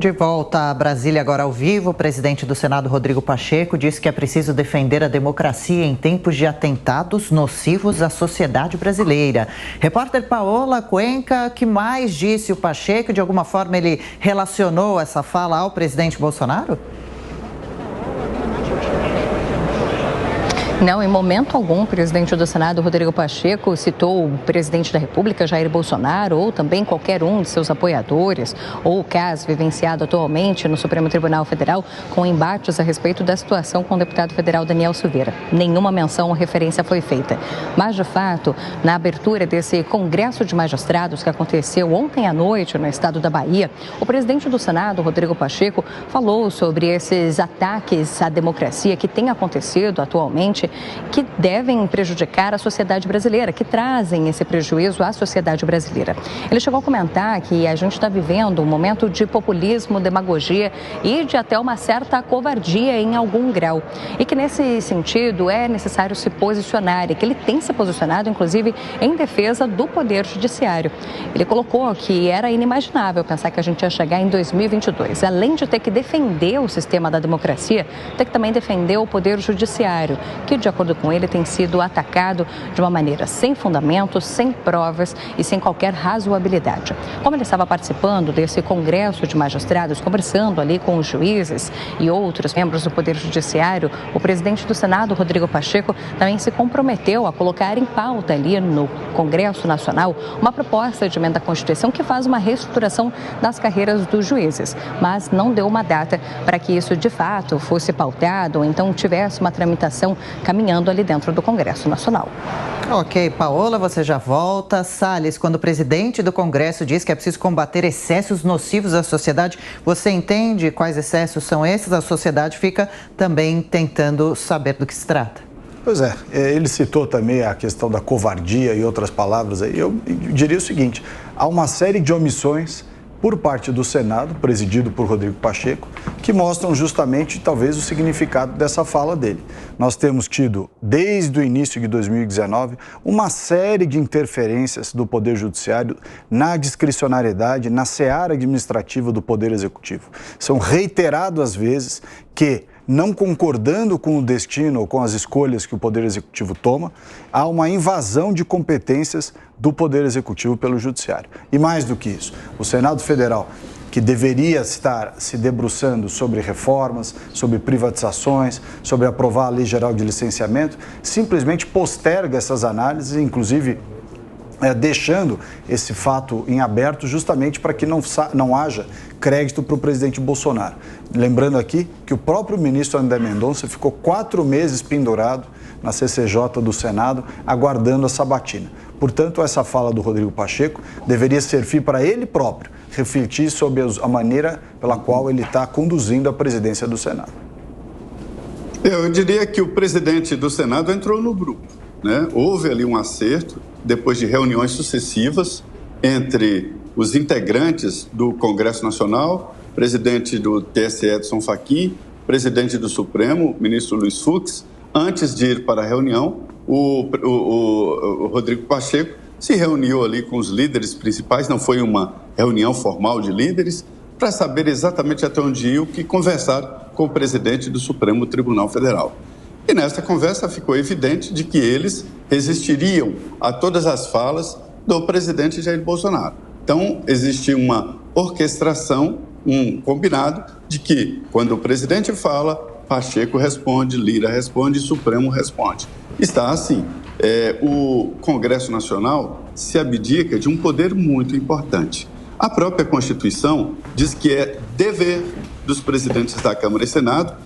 De volta a Brasília agora ao vivo, o presidente do Senado, Rodrigo Pacheco, disse que é preciso defender a democracia em tempos de atentados nocivos à sociedade brasileira. Repórter Paola Cuenca, que mais disse o Pacheco? De alguma forma ele relacionou essa fala ao presidente Bolsonaro? Não, em momento algum, o presidente do Senado, Rodrigo Pacheco, citou o presidente da República, Jair Bolsonaro, ou também qualquer um de seus apoiadores, ou o caso vivenciado atualmente no Supremo Tribunal Federal, com embates a respeito da situação com o deputado federal Daniel Silveira. Nenhuma menção ou referência foi feita. Mas, de fato, na abertura desse Congresso de Magistrados que aconteceu ontem à noite no estado da Bahia, o presidente do Senado, Rodrigo Pacheco, falou sobre esses ataques à democracia que têm acontecido atualmente, que devem prejudicar a sociedade brasileira, que trazem esse prejuízo à sociedade brasileira. Ele chegou a comentar que a gente está vivendo um momento de populismo, demagogia e de até uma certa covardia em algum grau. E que nesse sentido é necessário se posicionar e que ele tem se posicionado, inclusive, em defesa do Poder Judiciário. Ele colocou que era inimaginável pensar que a gente ia chegar em 2022, além de ter que defender o sistema da democracia, ter que também defender o Poder Judiciário, que, de acordo com ele, tem sido atacado de uma maneira sem fundamentos, sem provas e sem qualquer razoabilidade. Como ele estava participando desse Congresso de Magistrados, conversando ali com os juízes e outros membros do Poder Judiciário, o presidente do Senado, Rodrigo Pacheco, também se comprometeu a colocar em pauta ali no Congresso Nacional uma proposta de emenda à Constituição que faz uma reestruturação das carreiras dos juízes, mas não deu uma data para que isso de fato fosse pautado ou então tivesse uma tramitação caminhando ali dentro do Congresso Nacional. Ok, Paola, você já volta. Salles, quando o presidente do Congresso diz que é preciso combater excessos nocivos à sociedade, você entende quais excessos são esses? A sociedade fica também tentando saber do que se trata. Pois é, ele citou também a questão da covardia e outras palavras aí. Eu diria o seguinte, há uma série de omissões por parte do Senado, presidido por Rodrigo Pacheco, que mostram justamente, talvez, o significado dessa fala dele. Nós temos tido, desde o início de 2019, uma série de interferências do Poder Judiciário na discricionariedade, na seara administrativa do Poder Executivo. São reiteradas as vezes que, não concordando com o destino ou com as escolhas que o Poder Executivo toma, há uma invasão de competências do Poder Executivo pelo Judiciário. E mais do que isso, o Senado Federal, que deveria estar se debruçando sobre reformas, sobre privatizações, sobre aprovar a Lei Geral de Licenciamento, simplesmente posterga essas análises, inclusive deixando esse fato em aberto justamente para que não haja crédito para o presidente Bolsonaro. Lembrando aqui que o próprio ministro André Mendonça ficou 4 meses pendurado na CCJ do Senado, aguardando a sabatina. Portanto, essa fala do Rodrigo Pacheco deveria servir para ele próprio refletir sobre a maneira pela qual ele está conduzindo a presidência do Senado. Eu diria que o presidente do Senado entrou no grupo, né? Houve ali um acerto, depois de reuniões sucessivas entre os integrantes do Congresso Nacional, presidente do TSE, Edson Fachin, presidente do Supremo, ministro Luiz Fux. Antes de ir para a reunião, o Rodrigo Pacheco se reuniu ali com os líderes principais, não foi uma reunião formal de líderes, para saber exatamente até onde ia, o que conversar com o presidente do Supremo Tribunal Federal. E nessa conversa ficou evidente de que eles resistiriam a todas as falas do presidente Jair Bolsonaro. Então, existe uma orquestração, um combinado de que, quando o presidente fala, Pacheco responde, Lira responde, Supremo responde. Está assim. O Congresso Nacional se abdica de um poder muito importante. A própria Constituição diz que é dever dos presidentes da Câmara e Senado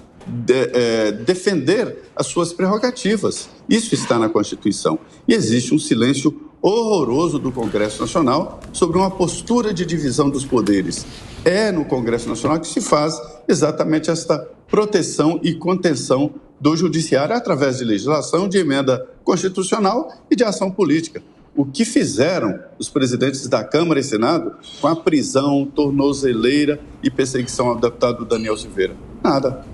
defender as suas prerrogativas. Isso está na Constituição. E existe um silêncio horroroso do Congresso Nacional sobre uma postura de divisão dos poderes. É no Congresso Nacional que se faz exatamente esta proteção e contenção do Judiciário através de legislação, de emenda constitucional e de ação política. O que fizeram os presidentes da Câmara e Senado com a prisão, tornozeleira e perseguição ao deputado Daniel Silveira? Nada.